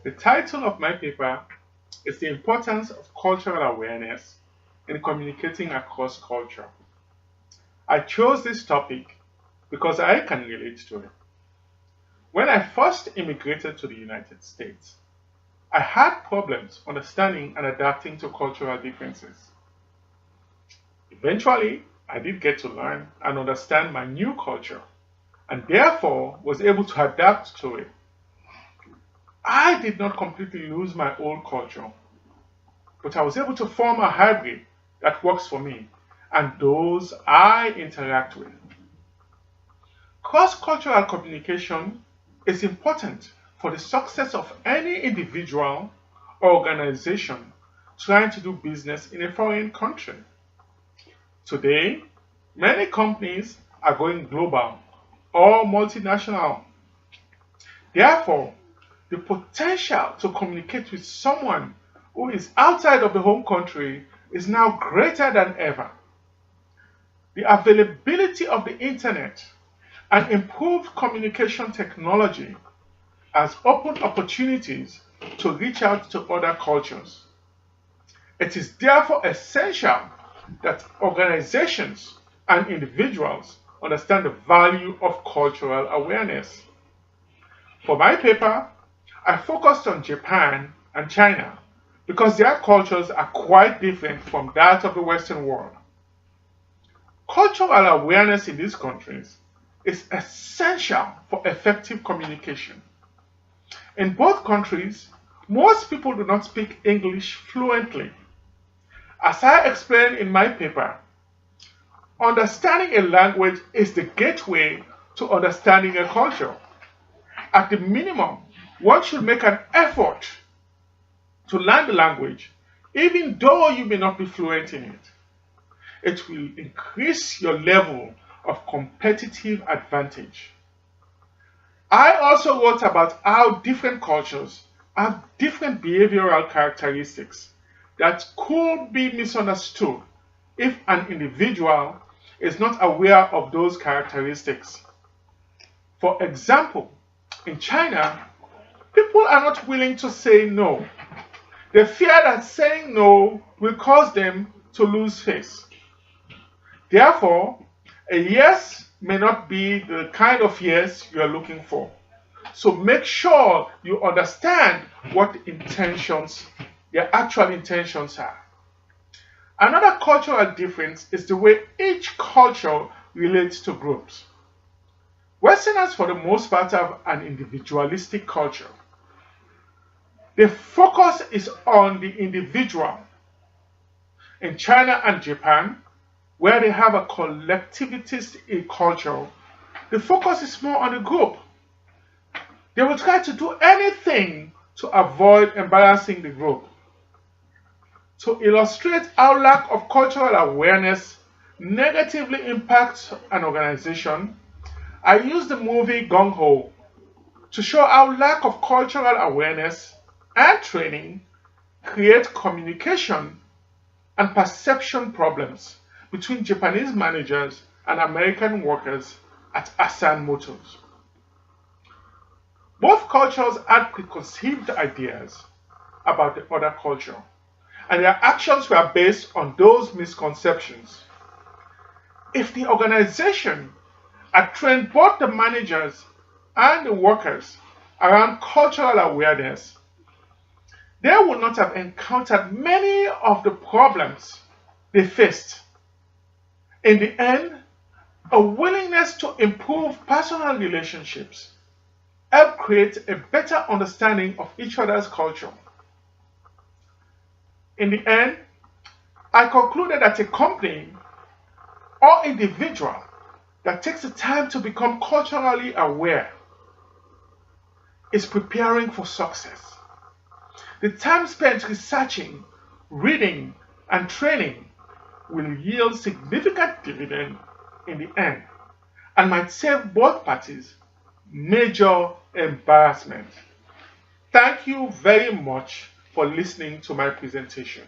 The title of my paper is The Importance of Cultural Awareness in Communicating Across Culture. I chose this topic because I can relate to it. When I first immigrated to the United States, I had problems understanding and adapting to cultural differences. Eventually, I did get to learn and understand my new culture and therefore was able to adapt to it. I did not completely lose my old culture, but I was able to form a hybrid that works for me and those I interact with. Cross-cultural communication is important for the success of any individual or organization trying to do business in a foreign country. Today, many companies are going global or multinational. Therefore, the potential to communicate with someone who is outside of the home country is now greater than ever. The availability of the internet and improved communication technology has opened opportunities to reach out to other cultures. It is therefore essential that organizations and individuals understand the value of cultural awareness. For my paper, I focused on Japan and China because their cultures are quite different from that of the Western world. Cultural awareness in these countries is essential for effective communication. In both countries, most people do not speak English fluently. As I explained in my paper, understanding a language is the gateway to understanding a culture. At the minimum, one should make an effort to learn the language, even though you may not be fluent in it. It will increase your level of competitive advantage. I also wrote about how different cultures have different behavioral characteristics that could be misunderstood if an individual is not aware of those characteristics. For example, in China, people are not willing to say no. They fear that saying no will cause them to lose face. Therefore, a yes may not be the kind of yes you are looking for. So make sure you understand what their actual intentions are. Another cultural difference is the way each culture relates to groups. Westerners, for the most part, have an individualistic culture. The focus is on the individual. In China and Japan, where they have a collectivist culture, the focus is more on the group. They will try to do anything to avoid embarrassing the group. To illustrate how lack of cultural awareness negatively impacts an organization, I use the movie Gung Ho to show how lack of cultural awareness and training create communication and perception problems between Japanese managers and American workers at Asan Motors. Both cultures had preconceived ideas about the other culture, and their actions were based on those misconceptions. If the organization had trained both the managers and the workers around cultural awareness, they would not have encountered many of the problems they faced. In the end, a willingness to improve personal relationships help create a better understanding of each other's culture. In the end, I concluded that a company or individual that takes the time to become culturally aware is preparing for success. The time spent researching, reading, and training will yield significant dividend in the end and might save both parties major embarrassment. Thank you very much for listening to my presentation.